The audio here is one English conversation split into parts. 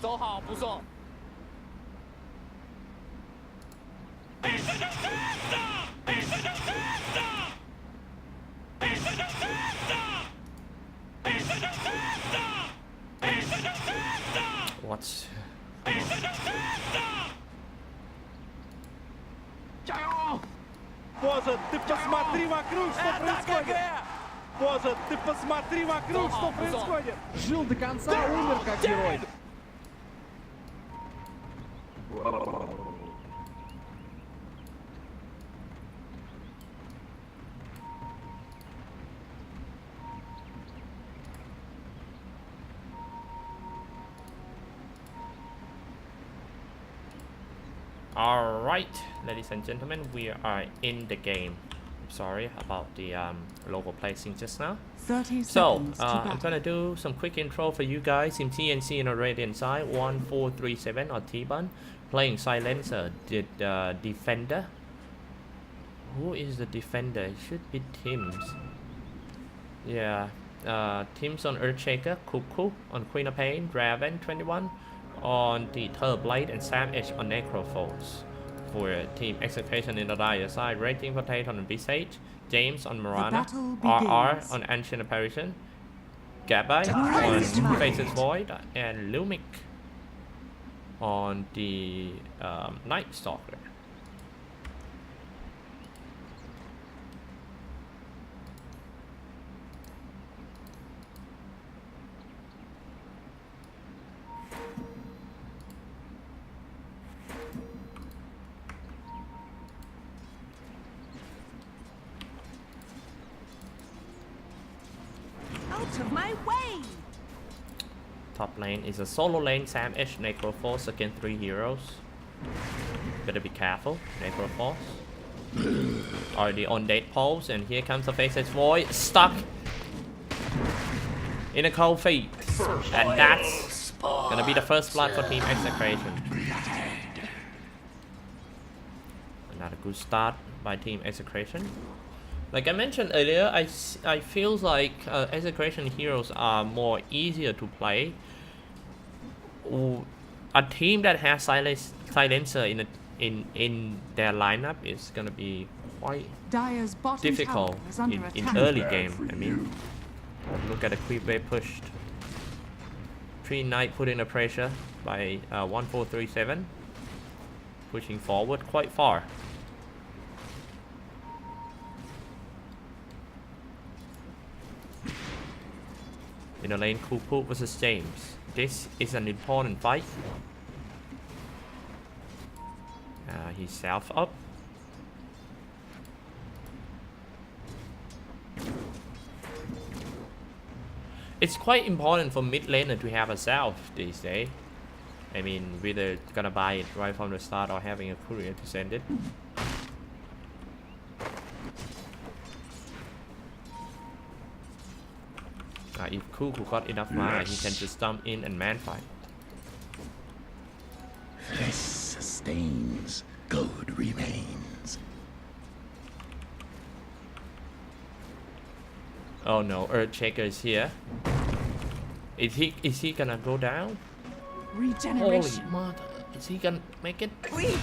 走好，不错。What? 加油！ Боже, ты посмотри вокруг, что происходит! Боже, ты посмотри вокруг, что происходит! Жил до конца, умер как герой. Alright, ladies and gentlemen, we are in the game. I'm sorry about the local placing just now. 30 So, seconds to I'm battle. gonna do some quick intro for you guys. Team TNC on the right-hand side, 1437 or T-Bun. Playing Silencer, the Defender. Who is the Defender? It should be Tim's. Yeah, Tim's on Earthshaker, Cuckoo on Queen of Pain, Draven 21 on the Blade, and Sam H on Necrophos. For Team Execration in the right side, Rating Potato on Visage, James on Marana, battle RR begins. on Ancient Apparition, Gabai on Faces Void, and Lumic on the Night Stalker. Out of my way! Top lane is a solo lane, Sam H Necrophos against 3 heroes. Better be careful, Necrophos. Already on dead pulse, and here comes the Faceless Void, stuck in a cold feet. And that's gonna be the first blood for Team Execration. Another good start by Team Execration. Like I mentioned earlier, I feel like Execration heroes are more easier to play. A team that has Silencer in their lineup is gonna be quite Dire's bottom difficult tower is under in attack. early game. I mean, look at the creep wave pushed. 3 Knight put in a pressure by 1437, pushing forward quite far. In the lane, Kupu versus James. This is an important fight. He's self up. It's quite important for mid laner to have a self these days. I mean, whether gonna buy it right from the start or having a courier to send it. If Cuckoo got enough mana, he can just jump in and man fight. This sustains, good remains. Oh no, Earthshaker is here. Is he gonna go down? Holy Regeneration. mother, is he gonna make it?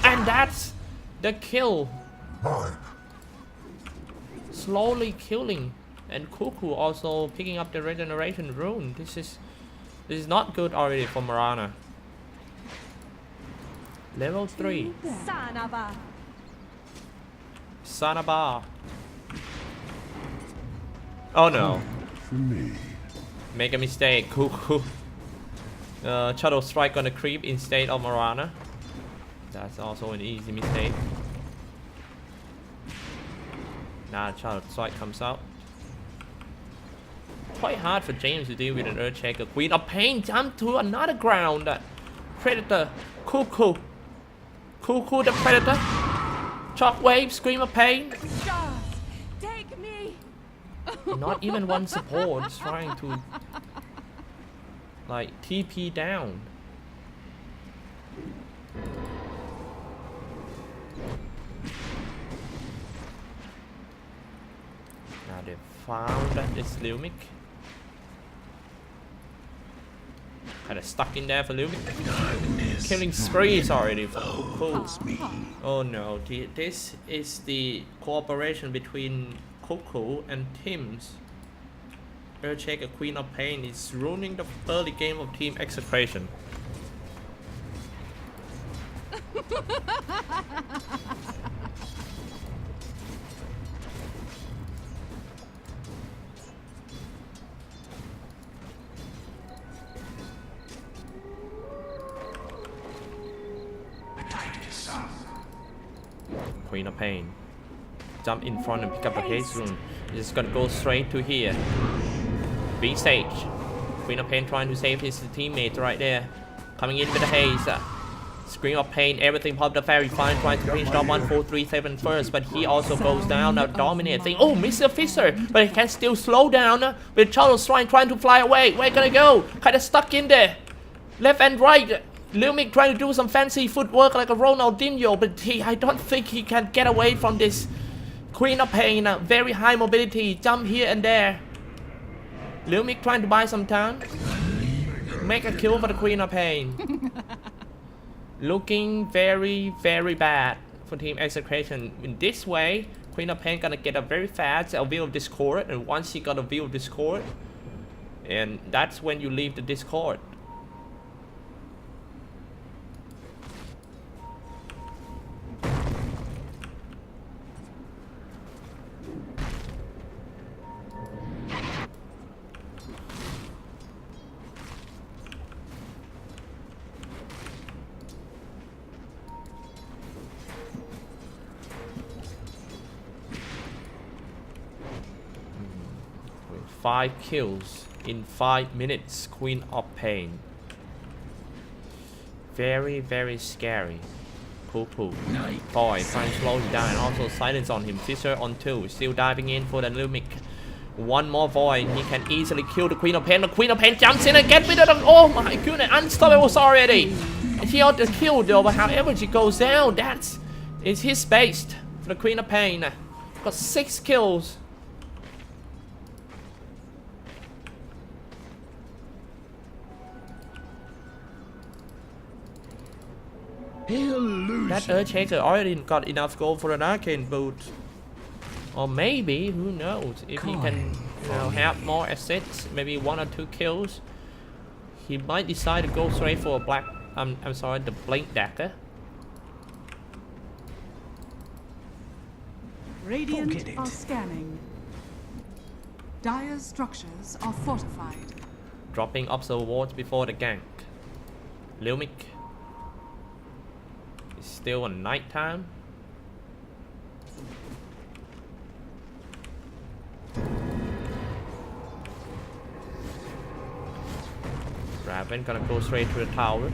And that's the kill. Slowly killing. And Cuckoo also picking up the regeneration rune. This is not good already for Marana. Level 3. Sanaba. Oh no. Make a mistake, Cuckoo. Shadow Strike on the creep instead of Marana. That's also an easy mistake. Now Shadow Strike comes out. Quite hard for James to deal with an Earthshaker. Queen of Pain jump to another ground. Predator. Cuckoo. Cuckoo the Predator. Shockwave. Scream of Pain. Take me! Not even one support is trying to like TP down. Now they found this Lumic. Kind of stuck in there for Lumik. Darkness Killing sprees already for Cool. me. Oh no, this is the cooperation between Cuckoo and Tim's. Earthshaker Queen of Pain is ruining the early game of Team Execration. Queen of Pain. Jump in front and pick up the haze rune. Just gonna go straight to here. B stage. Queen of Pain trying to save his teammates right there. Coming in with the haze. Scream of Pain, everything popped up very fine. Trying to reach top 1437 first, but he also goes down. Now dominating. Oh, Mr. Fisher, but he can still slow down. With Charles trying to fly away. Where gonna go? Kinda stuck in there. Left and right. Lumik trying to do some fancy footwork like a Ronaldinho, but I don't think he can get away from this. Queen of Pain, very high mobility, jump here and there. Lumik trying to buy some time. Make a kill for the Queen of Pain. Looking very, very bad for Team Execration. In this way, Queen of Pain gonna get a very fast view of Discord, and once he got a view of Discord, and that's when you leave the Discord. Five kills in 5 minutes. Queen of Pain. Very, very scary. Cool. Boy, trying to slow him down, and also silence on him. Fisher on 2, still diving in for the Lumik. One more void, he can easily kill the Queen of Pain. The Queen of Pain jumps in and gets rid of them. Oh my goodness, unstoppable already. And he ought to kill though, but however she goes down, that is his base for the Queen of Pain. Got 6 kills. That Earthshaker already got enough gold for an arcane boot. Or maybe, who knows, if he can have more assets, maybe 1 or 2 kills, he might decide to go straight for a black, I'm sorry, the Blink Dagger. Radiant are scanning. Dire's structures are fortified. Dropping observer wards before the gank. Lumik. It's still on nighttime. Raven gonna go straight to the tower.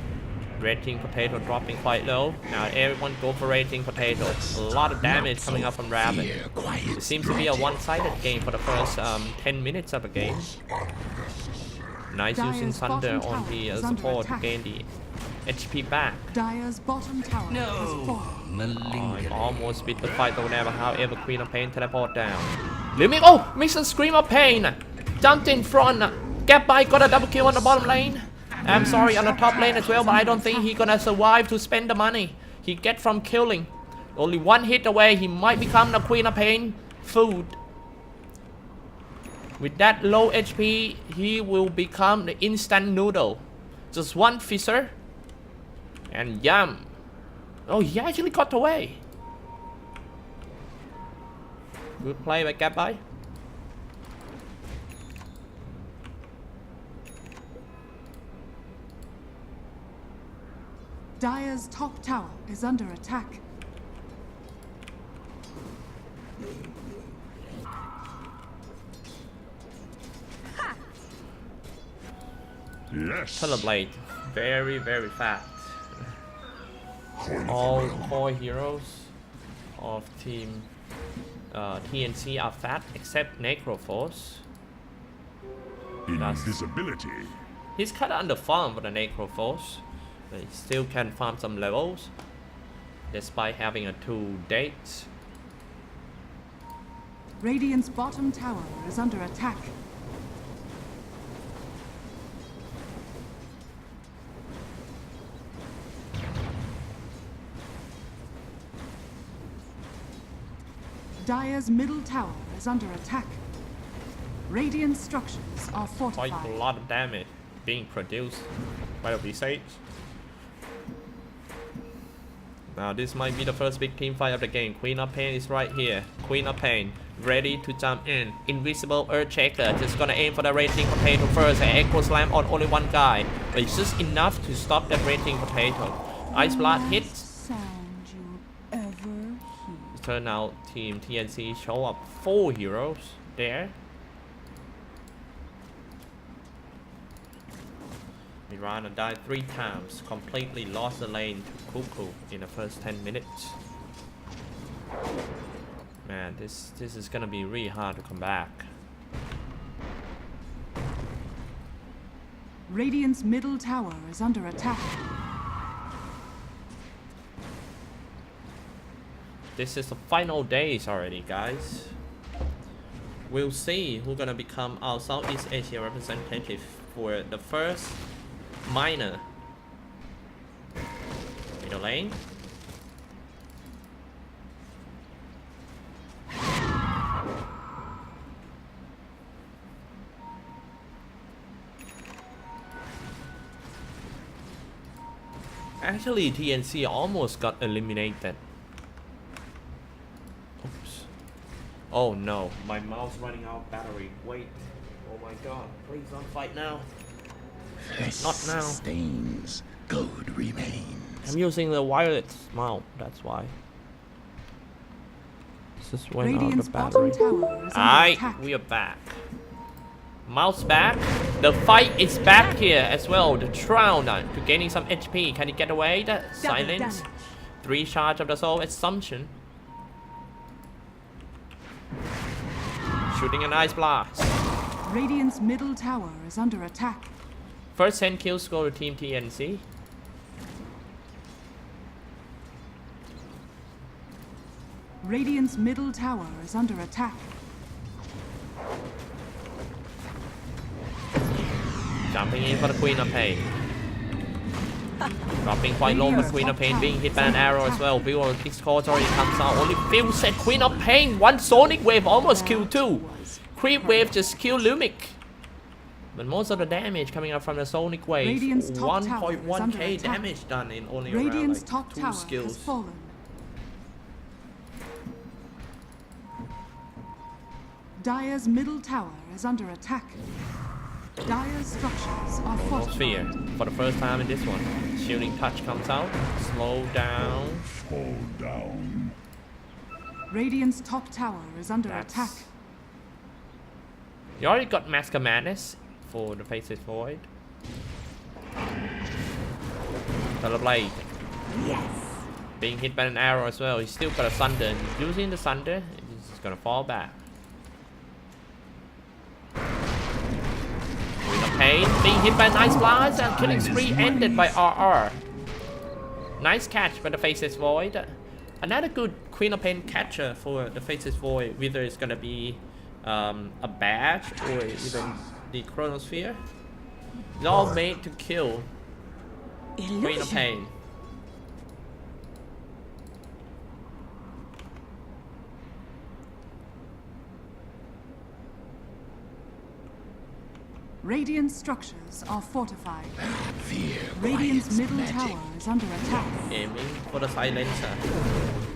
Raging Potato dropping quite low. Now everyone go for Raging Potato. A lot of damage coming up from Raven. It seems to be a one-sided game for the first 10 minutes of the game. Nice using Thunder on the support to gain the HP back. Dire's bottom tower has fallen. I almost beat the fight or whatever. However, Queen of Pain teleport down. Lumik, oh, Mr. Scream of Pain jumped in front. Get by, got a double kill on the bottom lane. I'm sorry, on the top lane as well, but I don't think he's gonna survive to spend the money he get from killing. Only 1 hit away, he might become the Queen of Pain food. With that low HP, he will become the instant noodle. Just 1 Fisher. And yum. Oh, he actually got away. Good play by Gabby. Dire's top tower is under attack. Yes. Teleblade. Very, very fast. All core heroes of team TNC are fat except Necroforce. Invisibility. He's kind of underfarmed for the Necroforce, but he still can farm some levels despite having a 2 dates. Radiant's bottom tower is under attack. Dire's middle tower is under attack. Radiant structures are Quite fortified. a lot of damage being produced by the Visage. Now this might be the first big team fight of the game. Queen of Pain is right here. Queen of Pain ready to jump in. Invisible Earthshaker just gonna aim for the Raging Potato first and Echo Slam on only one guy. But it's just enough to stop that Raging Potato. Ice Blast hits. Sound you ever hear. Turn out Team TNC show up 4 heroes there. Mirana died 3 times, completely lost the lane to Cuckoo in the first 10 minutes. Man, this is gonna be really hard to come back. Radiant's middle tower is under attack. This is the final days already, guys. We'll see who's gonna become our Southeast Asia representative for the first minor. Middle lane. Actually, TNC almost got eliminated. Oops. Oh no, my mouse running out of battery. Wait. Oh my god, please don't fight now. Not now. Stains, gold remains. I'm using the wireless mouse, that's why. Just went out Radiant's the bottom battery. tower is under Alright, attack. we are back. Mouse back. The fight is back here as well. The Shroud to gaining some HP. Can he get away? The silence. 3 charge of the soul assumption. Shooting an ice blast. Radiant's middle tower is under attack. First 10 kills go to Team TNC. Radiant's middle tower is under attack. Jumping in for the Queen of Pain. Dropping quite low, but Queen of Pain being hit by an arrow as well. Bill on Discord already comes out. Only Phil said Queen of Pain. 1 Sonic Wave almost killed 2. Creep Wave just killed Lumic. But most of the damage coming up from the Sonic Wave. Radiant's top tower is under 1.1k attack. damage done in only Radiant's around top like 2 tower has skills. fallen. Dire's middle tower is under attack. Dire's structures are No fear. fortified. For the first time in this one. Shielding touch comes out. Slow down. Fall down. Radiant's top tower is under That's- attack. You already got Mask of Madness for the Faces Void. Blade. Yes. Being hit by an arrow as well. He's still got a Sunder. Using the Sunder, he's just gonna fall back. Queen of Pain being hit by an Ice Blast and killing spree ended by RR. Nice catch by the Faces Void. Another good Queen of Pain catcher for the Faces Void, whether it's gonna be a badge or even the Chronosphere. It's all made to kill Queen of Pain. Radiant structures are fortified. Fear Radiant's quiets middle magic. tower is under attack. Aiming for the silencer.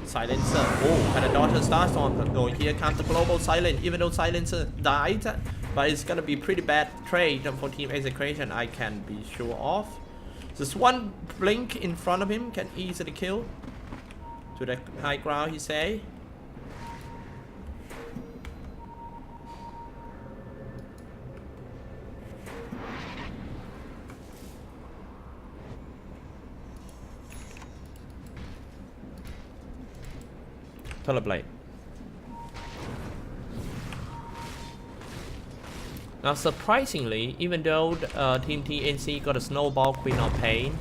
Silencer. Oh, and the daughter Starstorm. Oh, here comes the global silence. Even though silencer died, but it's gonna be pretty bad trade for Team Execration. I can be sure of. Just one blink in front of him can easily kill. To the high ground, he say. Blade. Now surprisingly, even though Team TNC got a Snowball Queen of Pain,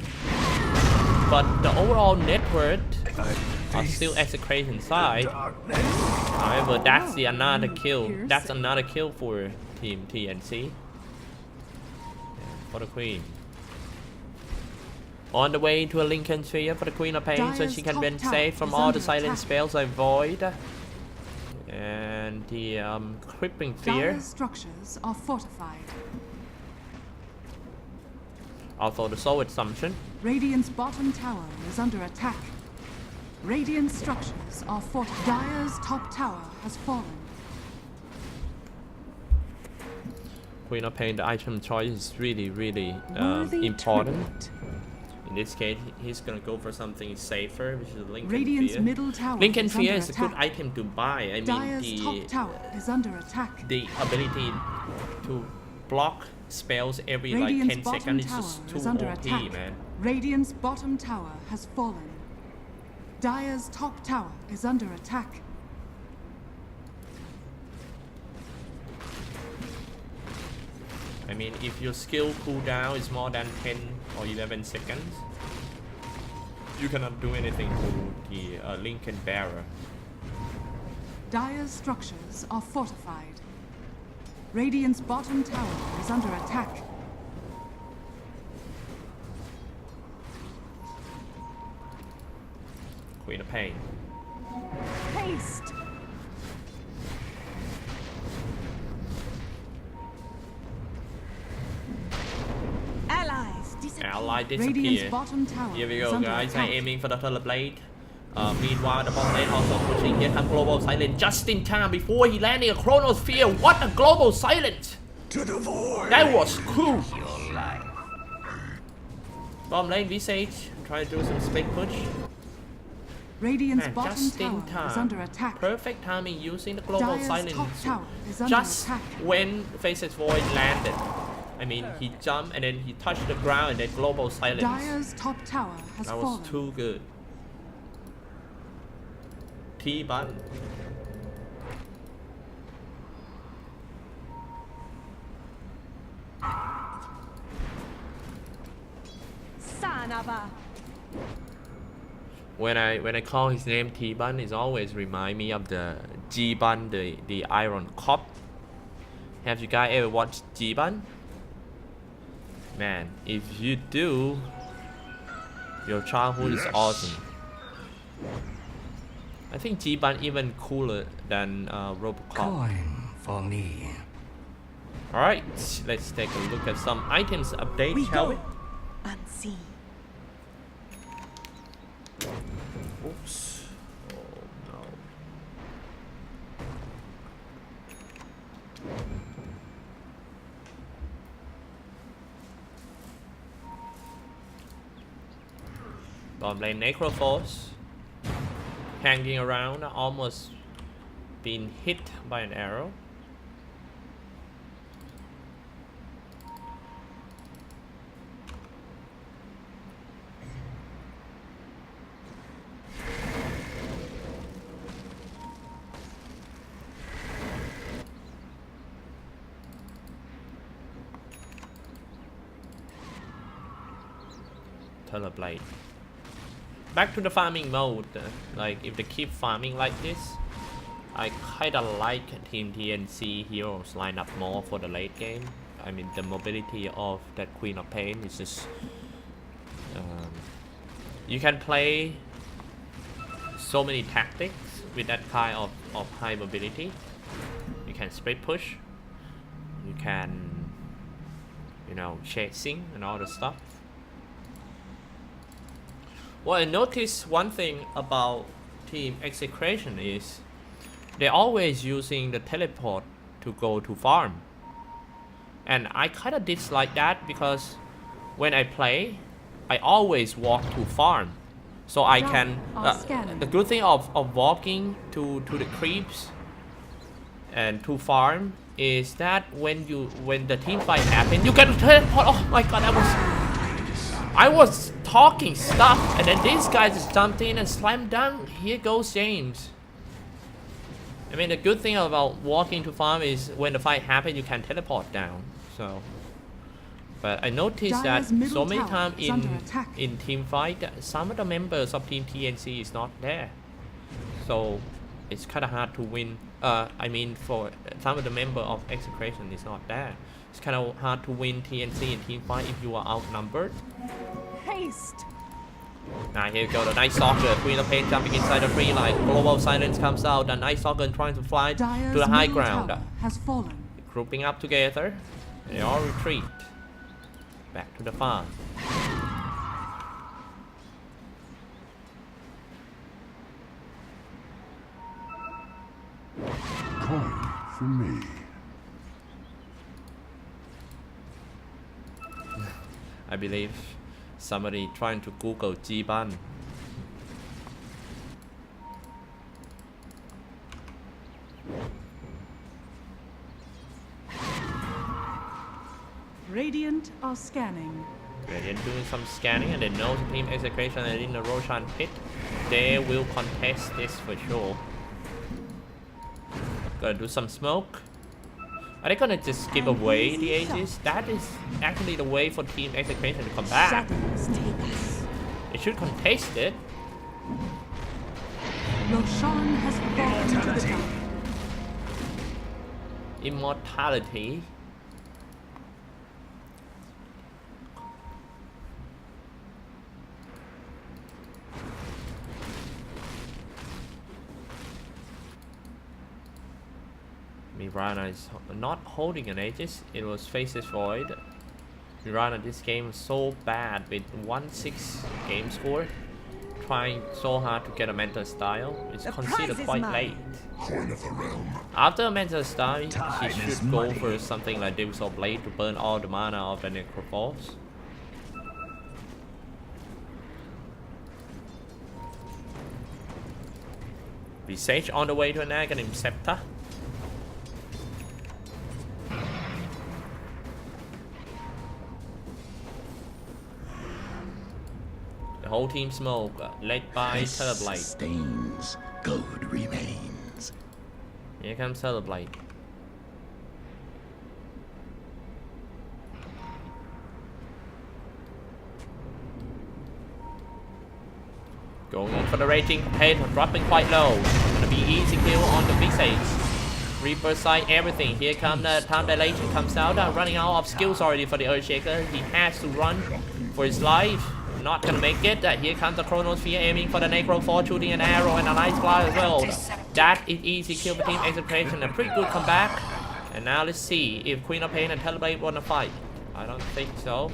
but the overall net worth are still Execration side. However, that's the another kill. That's another kill for Team TNC. For the Queen. On the way to a Lincoln Sphere for the Queen of Pain, so she can be safe from all the silent spells I void. And the Crippling Fear. Dire's structures are fortified. Also the Soul Assumption. Radiant's bottom tower is under attack. Radiant structures are fortified. Dire's top tower has fallen. Queen of Pain, the item choice is really Worthy important. tribute. In this case, he's gonna go for something safer, which is Lincoln Radiant's Fear. middle tower Lincoln is Fear under is a good attack. item to buy. I mean, Dire's top tower is under attack. the ability to block spells every Radiant's like 10 bottom seconds is tower just too is under OP, attack. man. Radiant's bottom tower has fallen. Dire's top tower is under attack. I mean, if your skill cooldown is more than 10 or 11 seconds, you cannot do anything to the Lincoln Bearer. Dire's structures are fortified. Radiant's bottom tower is under attack. Queen of Pain. Haste! Allies disappear. Ally Radiant's disappear. bottom tower Here we is go, under guys. attack. I'm aiming for the Thunder Blade. Meanwhile, the bot lane also pushing. Here comes Global Silence just in time before he landed a Chronosphere. What a Global Silence! To the void. That was cool. Your life. Bottom lane Visage. Try to do some split push. Radiant's Man, bottom just in tower is time. under attack. Perfect timing using the Global Dire's Silence. top tower is under Just attack. when Faceless Void landed. I mean, he jumped and then he touched the ground and then Global Silence. Dire's top tower has That was fallen. too good. T-Bun. Sanaba. When I call his name T-Bun, it always remind me of the G-Bun, the Iron Cop. Have you guys ever watched G-Bun? Man, if you do, your childhood is Yes. awesome. I think G-Bun even cooler than Robocop. Coin for me. Alright, let's take a look at some items update, We shall go we? unseen. Oops. Oh no. Bottom lane Necroforce. Hanging around, almost been hit by an arrow. Blade. Back to the farming mode. Like if they keep farming like this, I kinda like Team TNC heroes line up more for the late game. I mean the mobility of that Queen of Pain is just you can play so many tactics with that kind of high mobility. You can split push, you can, you know, chasing and all the stuff. Well, I noticed one thing about Team Execration is they're always using the teleport to go to farm. And I kind of dislike that because when I play, I always walk to farm. So I can... the good thing of walking to the creeps and to farm is that when the team fight happens, you can teleport. Oh my god, I was talking stuff and then these guys just jumped in and slammed down. Here goes James. I mean the good thing about walking to farm is when the fight happens you can teleport down. So but I noticed that so many times in team fight some of the members of Team TNC is not there. So it's kind of hard to win. I mean for some of the member of Execration is not there. It's kind of hard to win TNC in team fight if you are outnumbered. Haste. Now here we go, the Night Stalker, Queen of Pain jumping inside the tree line. Global Silence comes out, the Night Stalker trying to fly Dire's to the high middle ground. tower has fallen. Grouping up together, they all retreat back to the farm. Coin for me. I believe somebody trying to Google Jiban. Radiant are scanning. Radiant doing some scanning and they know the team Execration and in the Roshan pit. They will contest this for sure. Gotta do some smoke. Are they gonna just give away the Aegis? That is actually the way for team Execration to come back. Shadows take us. They should contest it. Roshan has fallen to the top. Immortality. Mirana is not holding an Aegis. It was Faces Void. Mirana this game was so bad with 1-6 game score. Trying so hard to get a mental style. It's considered quite late. Coin of the realm. After a mental style, Time she is should go money. for something like Devil's of Blade to burn all the mana of the Necrophos. Visage on the way to an Aghanim Scepter. The whole team smoke, led by Terrorblade. Stains, gold remains. Here comes Terrorblade. Going in for the Raging Pain, dropping quite low. Gonna be easy kill on the Visage. Reaper side, everything. Here comes the time dilation comes out. Running out of skills already for the Earthshaker. He has to run for his life. Not gonna make it. Here comes the Chronosphere aiming for the Necrophos, shooting an arrow and a nice fly as well. That is easy kill for team Execration. A pretty good comeback. And now let's see if Queen of Pain and Terrorblade wanna fight. I don't think so.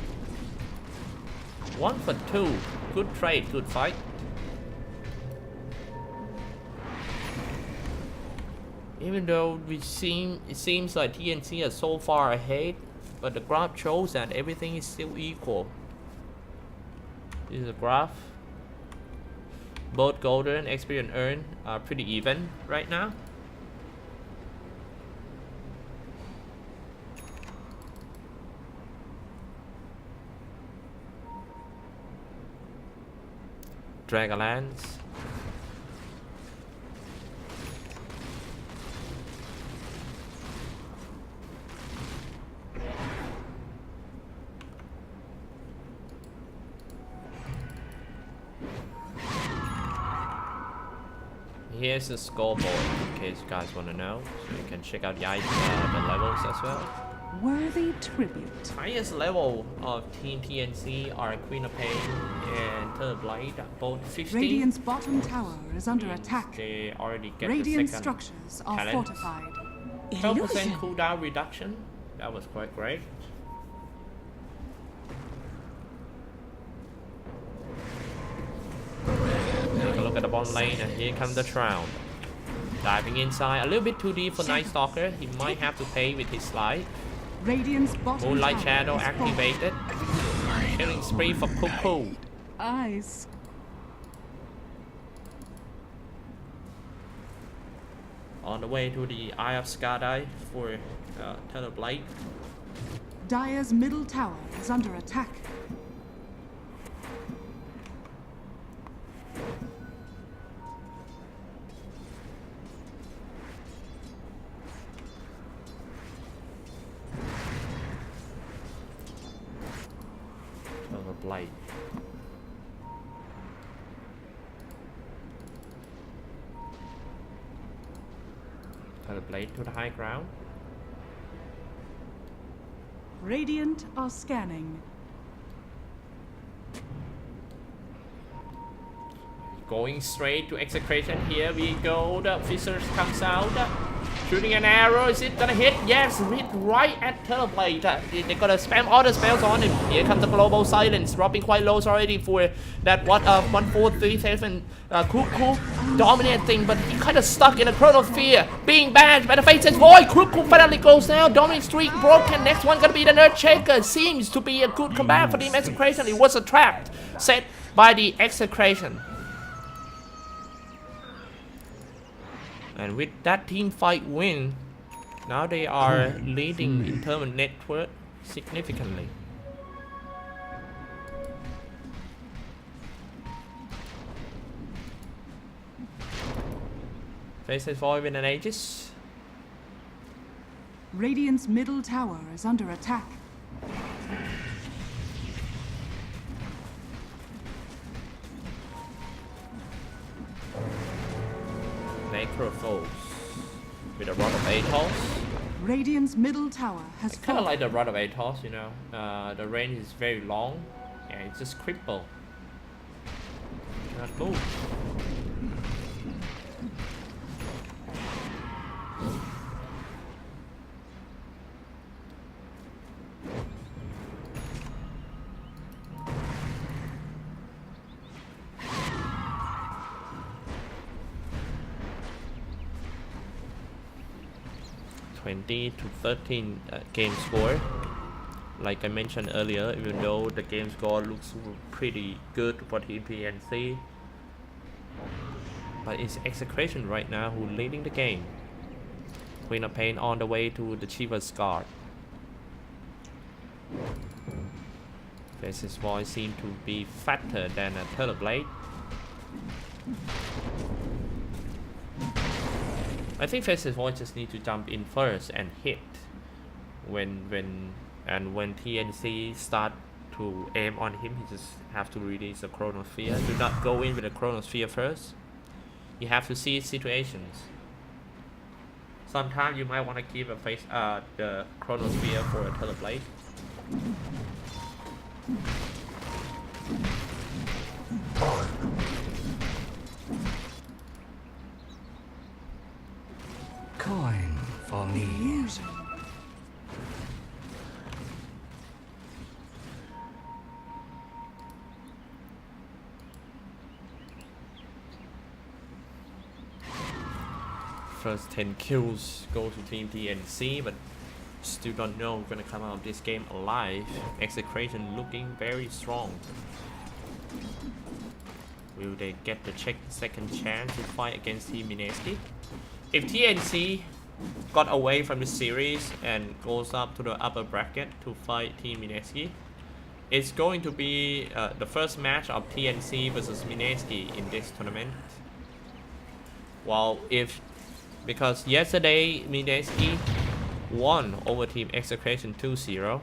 1 for 2. Good trade, good fight. Even though it seems like TNC are so far ahead, but the graph shows that everything is still equal. This is a graph. Both golden and experience earned are pretty even right now. Dragonlance. Here's the scoreboard in case you guys want to know, so you can check out the levels as well. Worthy tribute. Highest level of Team TNC are Queen of Pain and Terrorblade, both 15. Radiant's bottom tower is under attack. They already get Radiant the second structures are talent. fortified. 12% cooldown reduction. That was quite great. Take a look at the bottom lane, and here comes the Shroud. Diving inside, a little bit too deep for Night Stalker. He might have to pay with his slide. Radiant's bottom Moonlight tower Shadow is activated. Killing spree for Cuckoo. fortified. Ice. On the way to the Eye of Skadi for Terrorblade. Dire's middle tower is under attack. Terrorblade. Terrorblade to the high ground. Radiant are scanning. Going straight to Execration. Here we go. The Fissure comes out. Shooting an arrow. Is it gonna hit? Yes, hit right at Terrorblade. They're gonna spam all the spells on him. Here comes the Global Silence, dropping quite low already for that 1437 Cuckoo dominating, but he kind of stuck in a Chronosphere, being banned by the Faceless Void. Cuckoo finally goes down. Dominant streak broken. Next one gonna be the Nerd Shaker. Seems to be a good comeback for Team Execration. It was a trap set by the Execration. And with that team fight win, now they are leading in terms of net worth significantly. Faces Void with an Aegis. Radiant's middle tower is under attack. Necrophos with a Rod of Atos. Radiant's middle tower has Kind of fallen. like the Rod of Atos, you know. The range is very long and it's just cripple. Cannot move. To 13 game score. Like I mentioned earlier, even though the game score looks pretty good for Team TNC, but it's Execration right now who leading the game. Queen of Pain on the way to the Chiva's Guard. Faceless Void seem to be fatter than a Terrorblade. I think Faceless Void just need to jump in first and hit when TNC start to aim on him. He just have to release a Chronosphere. Do not go in with a Chronosphere first. You have to see situations. Sometimes you might want to keep the Chronosphere for a Terrorblade. Coin for me. First 10 kills go to Team TNC, but still don't know who's gonna come out of this game alive. Execration looking very strong. Will they get the second chance to fight against Team Mineski? If TNC got away from the series and goes up to the upper bracket to fight Team Mineski, it's going to be the first match of TNC versus Mineski in this tournament. Well, because yesterday Mineski won over Team Execration 2-0.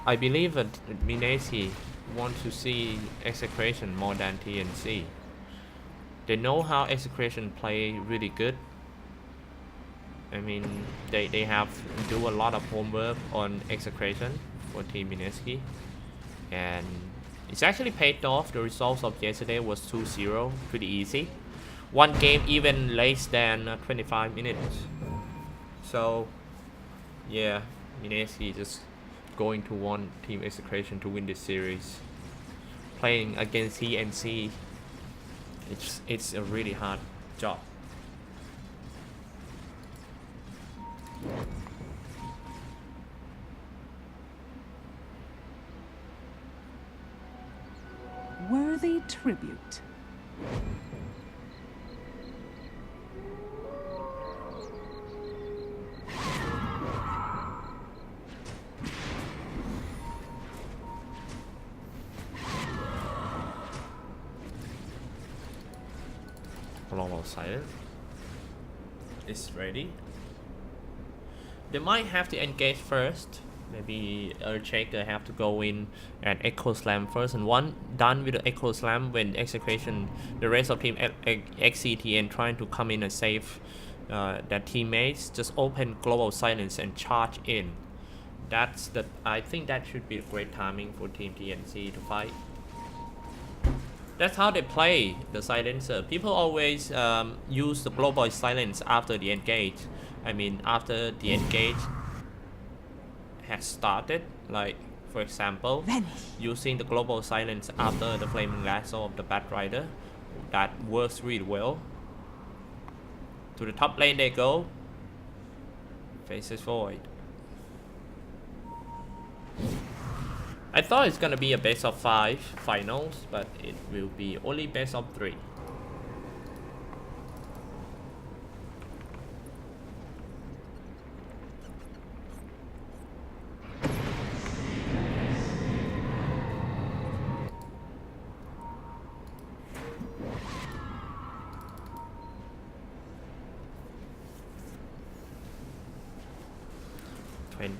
I believe that Mineski wants to see Execration more than TNC. They know how Execration play really good. I mean, they have do a lot of homework on Execration for Team Mineski, and it's actually paid off. The results of yesterday was 2-0, pretty easy. One game even less than 25 minutes. So, yeah, Mineski just going to want Team Execration to win this series. Playing against TNC, it's a really hard job. Worthy tribute. Global Silence is ready. They might have to engage first Maybe Earthshaker have to go in and Echo Slam first, and one done with the Echo Slam, when Execration, the rest of team XCTN trying to come in and save their teammates, just open Global Silence and charge in. I think that should be a great timing for Team TNC to fight. That's how they play the silencer. People always use the Global Silence after the engage. I mean, after the engage has started, like for example, using the Global Silence after the Flaming Lasso of the Batrider, that works really well. To the top lane they go. Faces Void. I thought it's gonna be a best of 5 finals, but it will be only best of 3.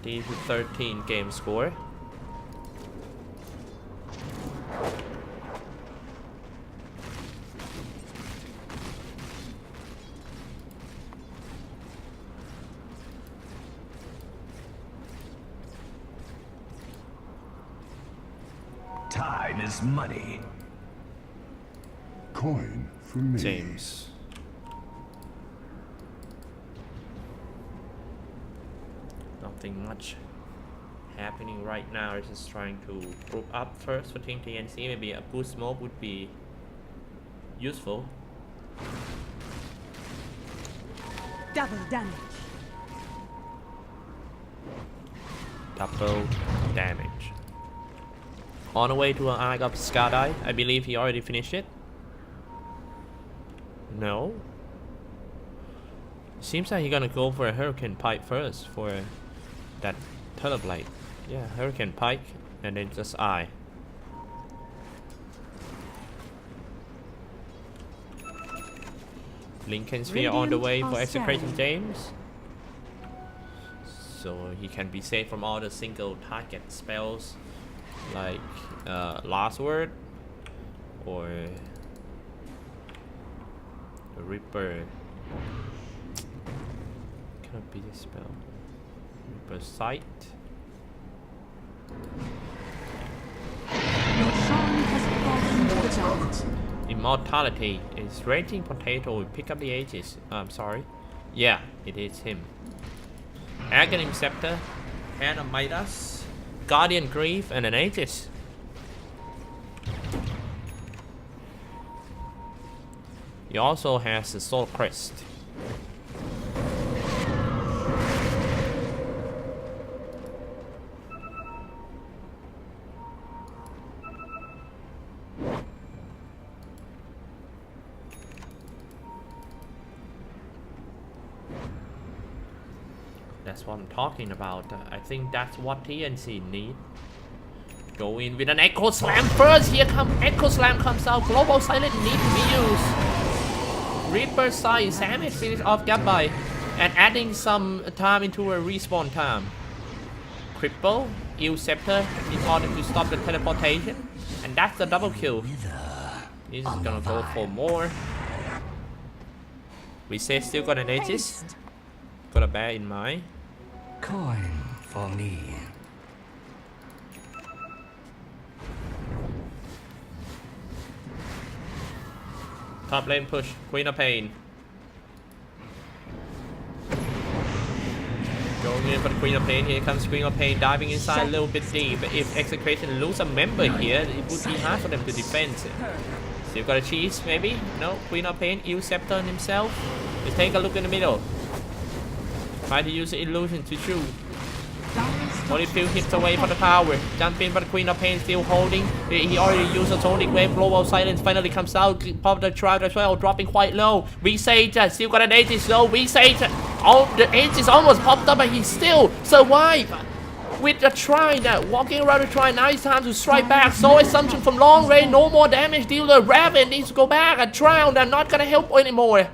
To 13 game score. Time is money. Coin for me. James. Nothing much happening right now. It's just trying to group up first for Team TNC. Maybe a boost smoke would be useful. Double damage. Double damage. On the way to an Arc of Skadai. I believe he already finished it. No. Seems like he's gonna go for a Hurricane Pike first for that Teleblade. Yeah, Hurricane Pike and then just Eye. Lincoln Sphere on the way for Execration James. So he can be saved from all the single target spells like Last Word or the Reaper. Cannot be this spell. Reaper Sight. Your song has fallen to the ground. Immortality is Raging Potato. Pick up the Aegis. I'm sorry. Yeah, it is him. Aghanim Scepter, Hand of Midas, Guardian Grief, and an Aegis. He also has the Soul Crest. That's what I'm talking about. I think that's what TNC need. Go in with an Echo Slam first. Here come Echo Slam comes out. Global Silent need to be used. Reaper Sight, damage finish off Gabbai, and adding some time into a respawn time. Cripple, Eel Scepter in order to stop the teleportation, and that's the double kill. He's gonna go for more. We say still got an Aegis. Gotta bear in mind. Coin for me. Top lane push, Queen of Pain. Going in for the Queen of Pain. Here comes Queen of Pain diving inside a little bit deep. If Execration lose a member here, it would be hard for them to defend. Still got a cheese, maybe? No, Queen of Pain, Eel Scepter on himself. Let's take a look in the middle. Try to use the illusion to shoot. Only few hits away from the tower. Jump in, but the Queen of Pain still holding. He already used a Sonic Wave. Global Silence finally comes out. Pop the tribe as well, dropping quite low. Visage still got an Aegis though. Visage, the Aegis almost popped up, but he still survived. With the Trine, walking around the Trine. Now it's time to strike back. Soul Assumption from long range. No more damage. Dealer Raven needs to go back. A drown. They're not gonna help anymore.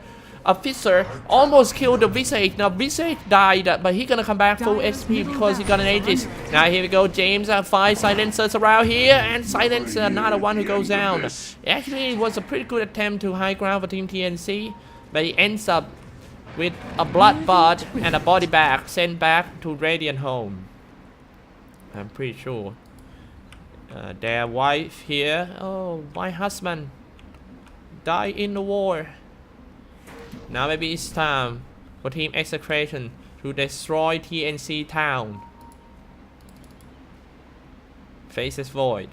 officer almost killed the Visage. Now Visage died, but he gonna come back full SP because he got an Aegis. Now here we go, James. 5 silencers around here, and silencer another one who goes down. Actually, it was a pretty good attempt to high ground for Team TNC, but he ends up with a bloodbath and a body bag sent back to Radiant home. I'm pretty sure. Their wife here. Oh, my husband died in the war. Now maybe it's time for Team Execration to destroy TNC town. Faces void.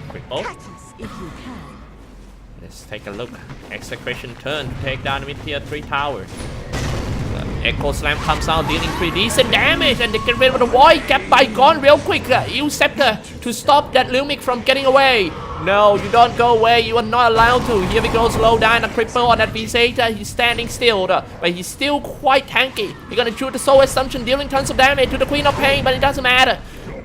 Cripple. Let's take a look. Execration turn to take down mid tier 3 tower. Echo Slam comes out, dealing pretty decent damage, and they get rid of the void. Cap by gone real quick. Use Scepter to stop that Lumic from getting away. No, you don't go away. You are not allowed to. Here we go, slow down a cripple on that Visage. He's standing still, but he's still quite tanky. He's gonna shoot the Soul Assumption, dealing tons of damage to the Queen of Pain, but it doesn't matter.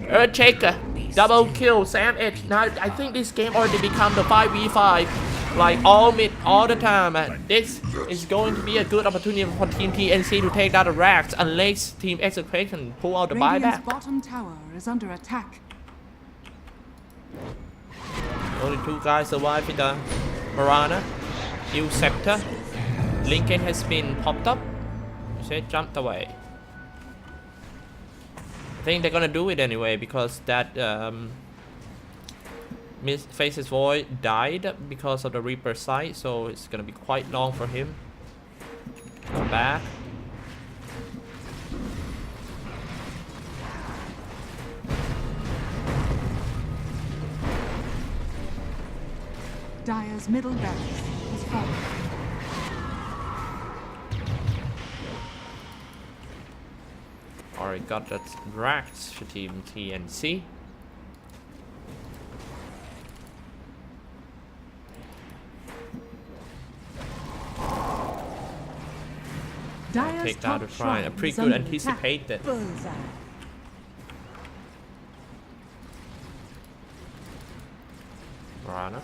Earth Shaker, double kill, Sam Edge. Now I think this game already become the 5v5. Like all mid, all the time. This is going to be a good opportunity for Team TNC to take down the racks unless Team Execration pull out the Radiant's buyback. bottom tower is under attack. Only 2 guys survive with the Marana. Use Scepter. Lincoln has been popped up. She jumped away. I think they're gonna do it anyway because that Faces Void died because of the Reaper sight, so it's gonna be quite long for him. Come back. Dire's middle barracks has fallen. Alright, got that racks for Team TNC. Take down the shrine. A pretty good anticipated. Rana.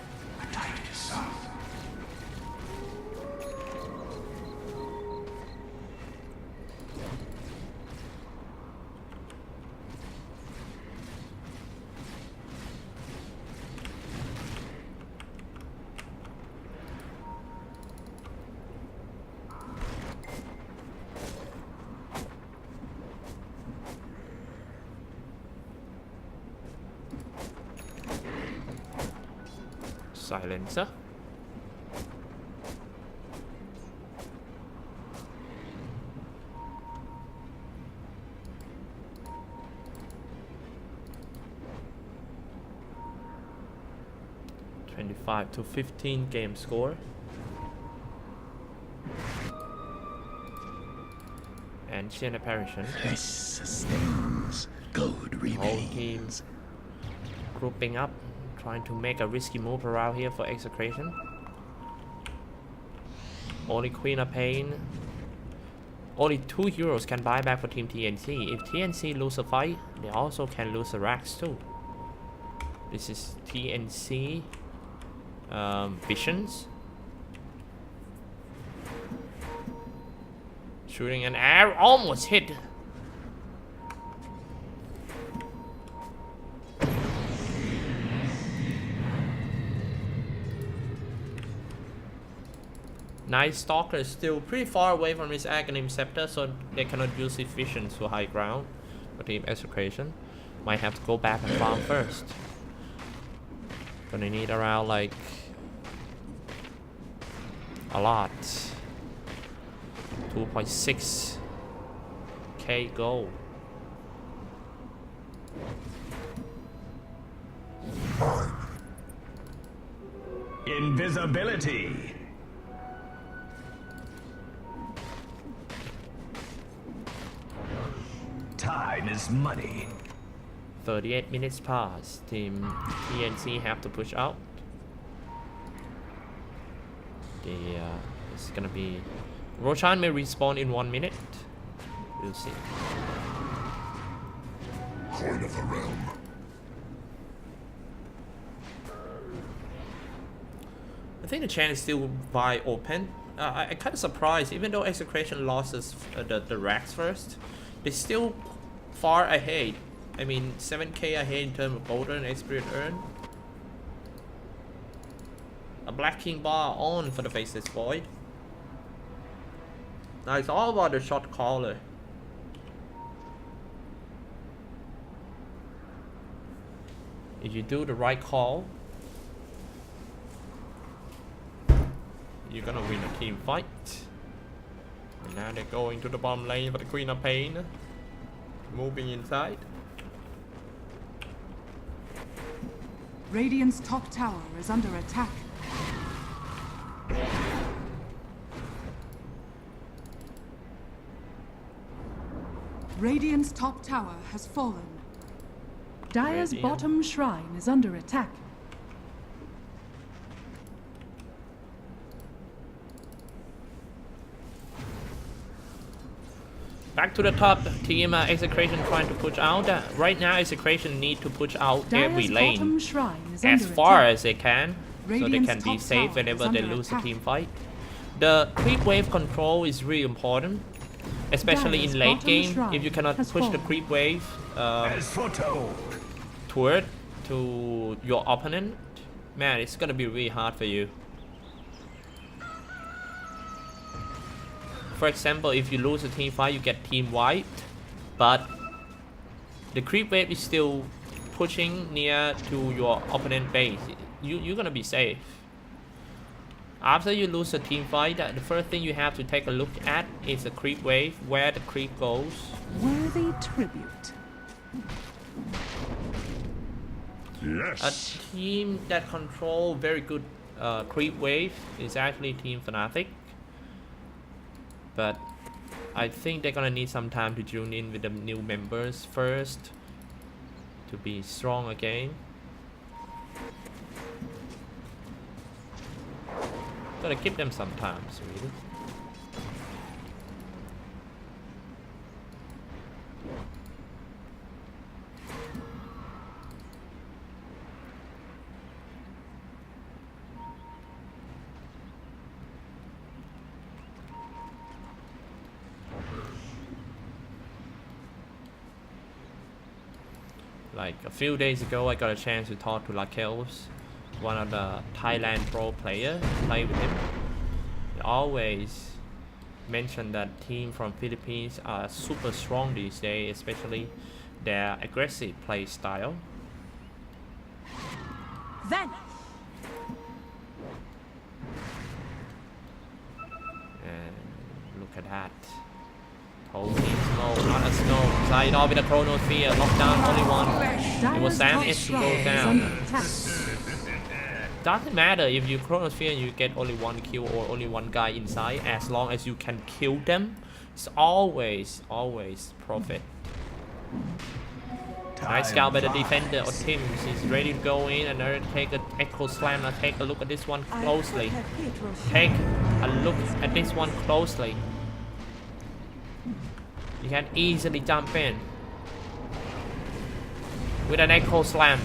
Silencer. To 15 game score. Ancient Apparition. Flesh sustains, gold Whole team remains. grouping up, trying to make a risky move around here for Execration. Only Queen of Pain. Only 2 heroes can buy back for Team TNC. If TNC lose a fight, they also can lose the racks too. This is TNC Visions. Shooting an arrow, almost hit. Night Stalker is still pretty far away from his Aghanim Scepter, so they cannot use his visions to high ground for Team Execration. Might have to go back and farm first. Gonna need around like a lot. 2.6k gold. Invisibility. Time is money. 38 minutes pass. Team TNC have to push out. It's gonna be Roshan may respawn in 1 minute. We'll see. Coin of the realm. I think the chance is still wide open. I kind of surprised, even though Execration lost the racks first, they're still far ahead. I mean, 7k ahead in terms of golden and experience earned. A Black King bar on for the Faceless Void. Now it's all about the shot caller. If you do the right call, you're gonna win a team fight. And now they're going to the bottom lane for the Queen of Pain. Moving inside. Radiant's top tower is under attack. Radiant's top tower has fallen. Dire's Radiant. bottom shrine is under attack. Back to the top, team Execration trying to push out. Right now, Execration need to push out every Dire's lane bottom shrine is as under far attack. as they can, so they Radiant's can be top safe tower whenever is they under lose a attack. team fight. The creep wave control is really important, especially Dire's in late bottom game. shrine If you cannot has push the fallen. creep wave As foretold. toward to your opponent, man, it's gonna be really hard for you. For example, if you lose a team fight, you get team wiped, but the creep wave is still pushing near to your opponent base. You're gonna be safe. After you lose a team fight, the first thing you have to take a look at is the creep wave, where the creep goes. Worthy tribute. A Yes. team that control very good creep wave is actually Team Fnatic, but I think they're gonna need some time to tune in with the new members first to be strong again. Gotta give them some time, really. Like a few days ago, I got a chance to talk to Lakels, one of the Thailand pro player, play with him. He always mentioned that team from Philippines are super strong these days, especially their aggressive play style. Then And look at that. Whole team snow, not a snow. Side off with a chronosphere, lockdown only one. It was Sam Dire's if top he goes shrine is down. under attack. Doesn't matter if you chronosphere and you get only one kill or only one guy inside, as long as you can kill them, it's always profit. Nice scout by the defender of Tim. He's ready to go in and take an echo slam. Now take a look at this one closely. Take a look at this one closely. You can easily jump in with an echo slam.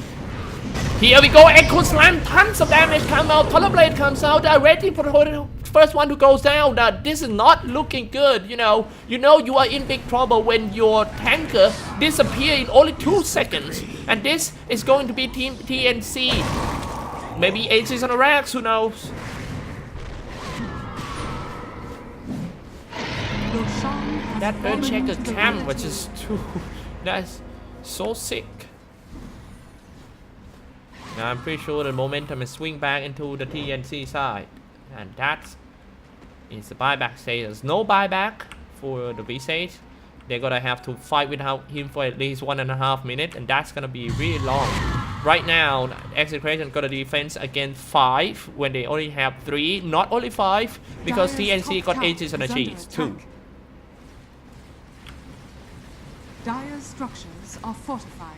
Here we go, echo slam, tons of damage come out, Polar Blade comes out, ready for the first one who goes down. This is not looking good, you know you are in big trouble when your tanker disappears in only 2 seconds, and this is going to be Team TNC. Maybe Aces on the racks, who knows? Roshan has That fallen Earthshaker to the cam red was just too, that's so sick. Now I'm pretty sure the momentum is swing back into the TNC side, and that is the buyback status. No buyback for the V-Sage. They're gonna have to fight without him for at least 1.5 minutes, and that's gonna be really long. Right now, Execration got a defense against 5 when they only have 3, not only 5, because Dire's TNC top got tower ages and is under achieves, 2. attack. Dire's structures are fortified.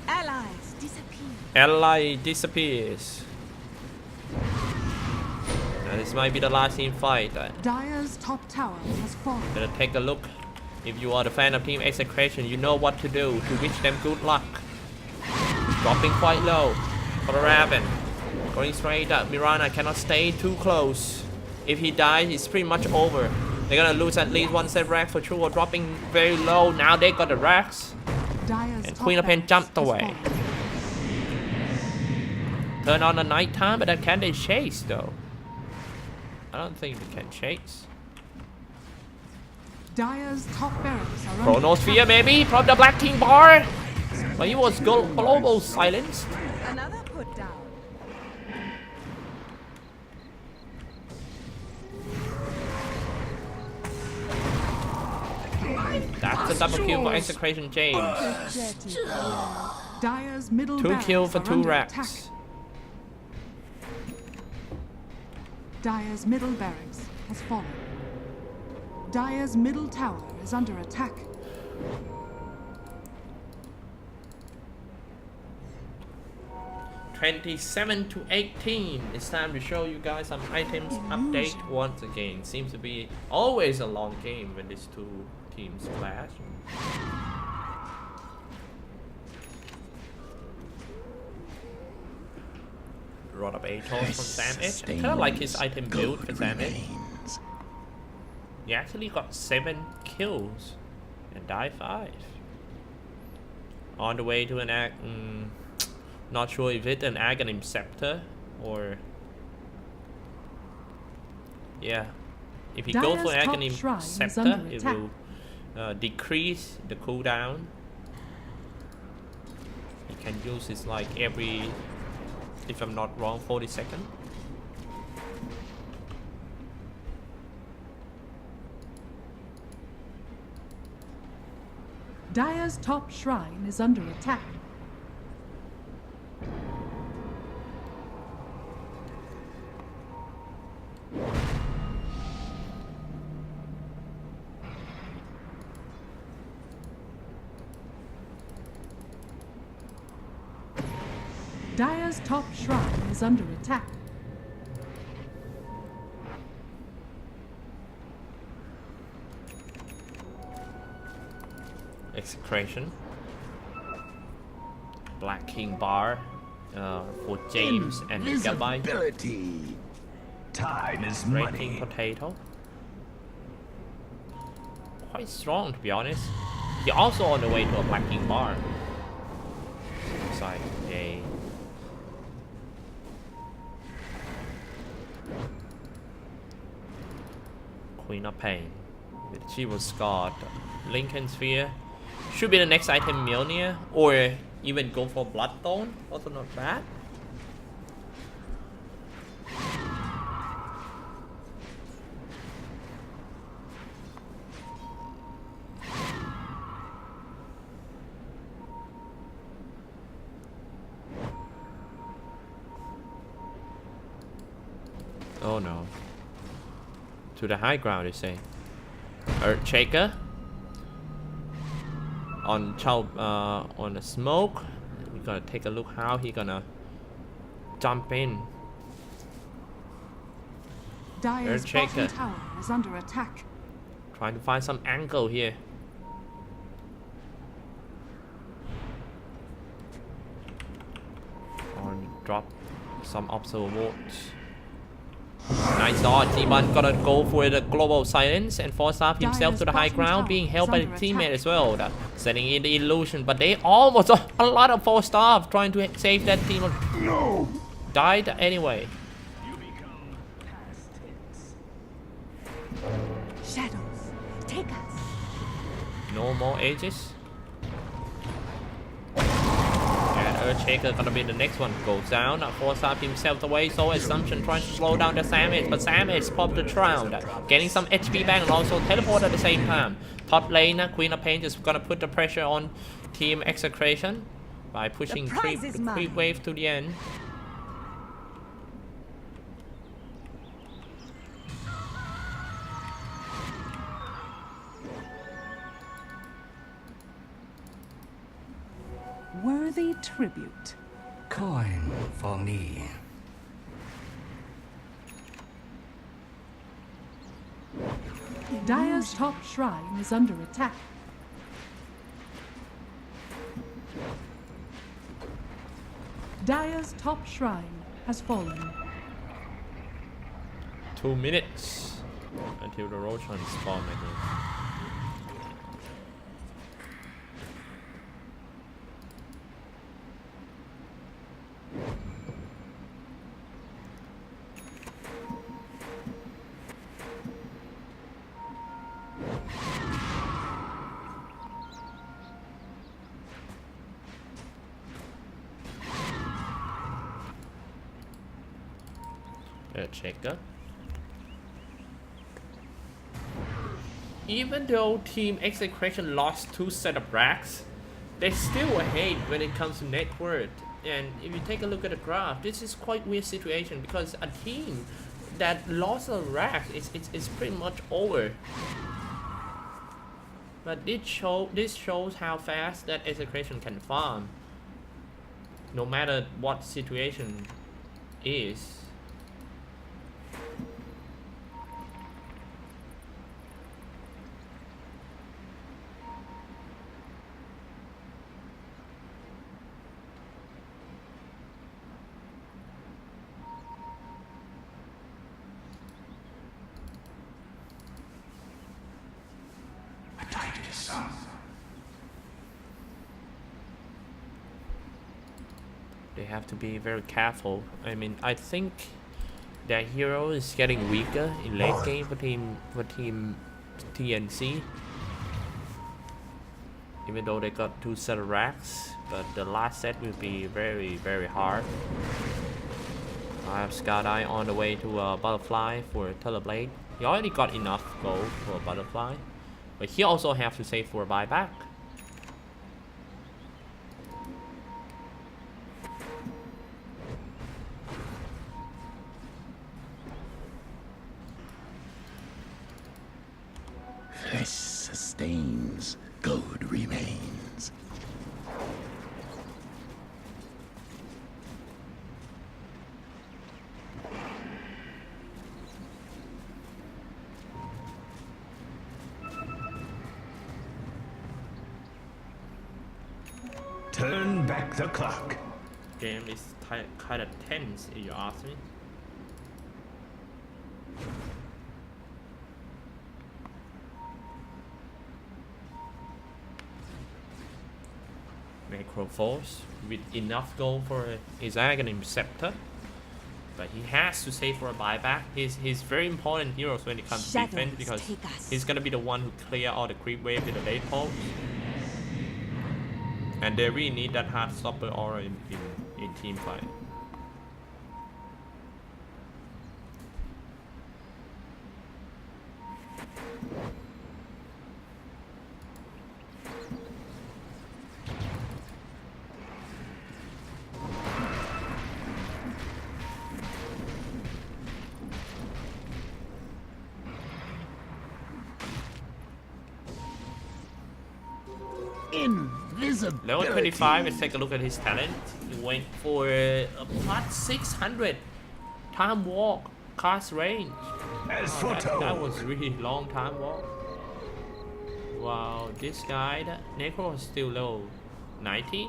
Allies disappear. Ally disappears. This might be the last team fight. Dire's top tower has fallen. Gonna take a look. If you are the fan of Team Execration, you know what to do to wish them good luck. Dropping quite low for the Raven. Going straight up. Mirana cannot stay too close. If he dies, it's pretty much over. They're gonna lose at least one set rack for sure. Dropping very low. Now they got the racks. Dire's And top Queen of Pen barracks jumped has away. fallen. Turn on the night time, but can they chase though? I don't think they can chase. Dire's top barracks are under Chronosphere attack. maybe from the Black King bar. But he was global silenced. Another put down. That's a double kill for Execration James. Dire's middle 2 barracks kills for are 2 under racks. attack. Dire's middle barracks has fallen. Dire's middle tower is under attack. (27-18). It's time to show you guys some items update once again. Seems to be always a long game when these two teams clash. Rod of Atos from Sam H. I kind of like his item build for Sam H. He actually got 7 kills and died 5. On the way to an act. Not sure if it's an Aghanim Scepter or. Yeah. If he goes for Dire's top Aghanim shrine is Scepter, under it attack. will decrease the cooldown. He can use it like every, if I'm not wrong, 40 seconds. Dire's top shrine is under attack. Dire's top shrine is under attack. Execration. Black King bar for James and Gabby. Invisibility. Time is Red King money. Potato. Quite strong to be honest. He also on the way to a Black King bar. It's like a Queen of Pain with Chival Scott. Lincoln Sphere. Should be the next item Mjolnir, or even go for Bloodstone. Also not bad. Oh no. To the high ground, you say. Earthshaker. On the smoke. We're gonna take a look how he gonna jump in. Dire's Earthshaker. bottom tower is under attack. Trying to find some angle here. Or drop some observations. Nice dodge. T1 gotta go for the global silence and force up himself to the high ground, being held by the teammate as well. Setting in the illusion, but they almost a lot of 4-star trying to save that team. No! Died anyway. Shadows, take us. No more ages. And Earthshaker gonna be the next one. Goes down, force up himself away. So Assumption trying to slow down the Savage, but Savage popped the round. Getting some HP back and also teleport at the same time. Top lane, Queen of Pain just gonna put the pressure on Team Execration by pushing The prize is mine. creep wave to the end. Worthy tribute. Coin for me. Dire's top shrine is under attack. Dire's top shrine has fallen. 2 minutes until the Roshan spawn again. Checker. Even though Team Execration lost 2 set of racks, they're still ahead when it comes to net worth. And if you take a look at the graph, this is quite weird situation because a team that lost a rack is pretty much over. But this shows how fast that Execration can farm, no matter what situation is. They have to be very careful. I mean, I think their hero is getting weaker in late game for team TNC. Even though they got 2 set of racks, but the last set will be very hard. I have Sky Eye on the way to Butterfly for Teleblade. He already got enough gold for Butterfly, but he also have to save for a buyback. Flesh sustains, gold remains. Turn back the clock. Game is kind of tense, if you ask me. Macro Force with enough gold for his Aghanim Scepter, but he has to save for a buyback. He's very important heroes when it comes to defense because he's gonna be the one who clear all the creep wave in the late pole, and they really need that hard stopper aura in team fight. Invisibility. Level 25, let's take a look at his talent. He went for a plus 600 time walk, cast range. As That foretold. was really long time walk. Wow, this guy, that Necro is still low. 90.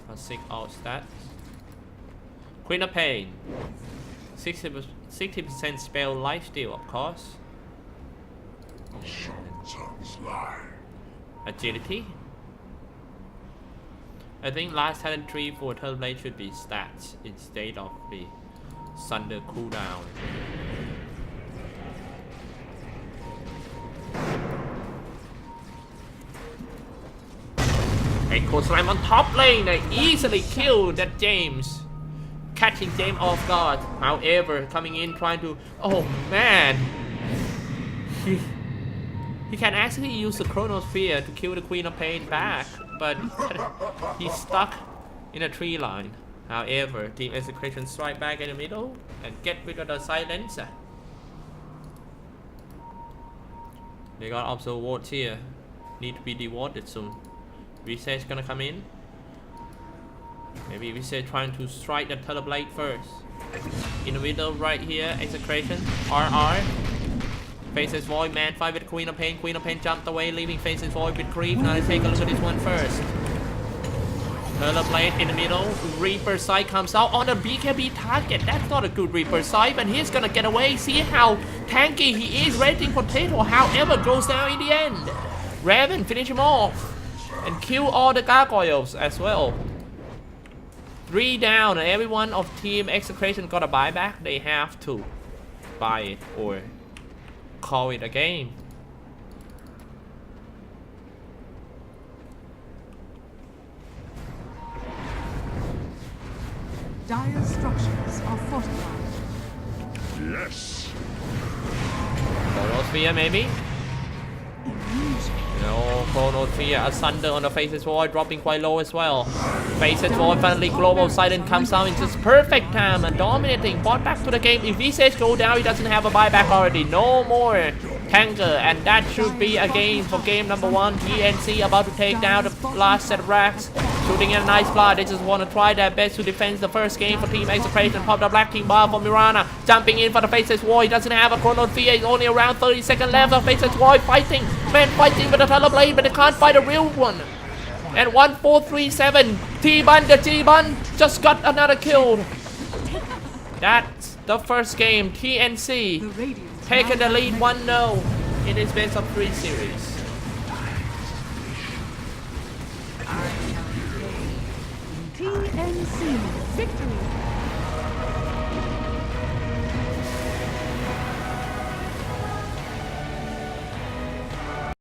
For 6 out stats. Queen of Pain. 60% spell lifesteal, of course. Sometimes lie. Agility. I think last talent tree for Terblade should be stats instead of the Thunder cooldown. Echo Slime on top lane, they easily killed that James, catching James off guard. However, coming in trying to, oh man, he can actually use the Chronosphere to kill the Queen of Pain back, but he's stuck in a tree line. However, Team Execration strike back in the middle and get rid of the silencer. They got also wards here, need to be dewarded soon. Visage gonna come in. Maybe Visage trying to strike the Teleblade first. In the middle right here, Execration, RR. Faces Void, man fight with Queen of Pain. Queen of Pain jumped away, leaving Faces Void with creep. Now let's take a look at this one first. Curler Blade in the middle. Reaper Sight comes out on a BKB target. That's not a good Reaper Sight, but he's gonna get away. See how tanky he is. Rating Potato, however, goes down in the end. Raven finish him off and kill all the gargoyles as well. 3 down, and everyone of Team Execration got a buyback. They have to buy it or call it a game. Dire's structures are fortified. Yes. Chronosphere maybe? No, Chronosphere, Asunder on the Faces Void, dropping quite low as well. Faces Void, finally Global Silent comes out in just perfect time and dominating. Bought back to the game. If he says go down, he doesn't have a buyback already. No more tanker, and that should be a game for game number 1. TNC about to take down the last set of racks. Shooting in a nice plot. They just want to try their best to defend the first game for Team Execration. Pop the black team bar for Mirana. Jumping in for the Faces Void. He doesn't have a Chronosphere. It's only around 30 seconds left. The Faces Void fighting. Man fighting with the Thunder Blade, but they can't fight a real one. And 1-4-3-7. T-Bun, the T-Bun just got another kill. That's the first game. TNC The Radiant taking the lead 1-0 in this best of 3 series. TNC victory.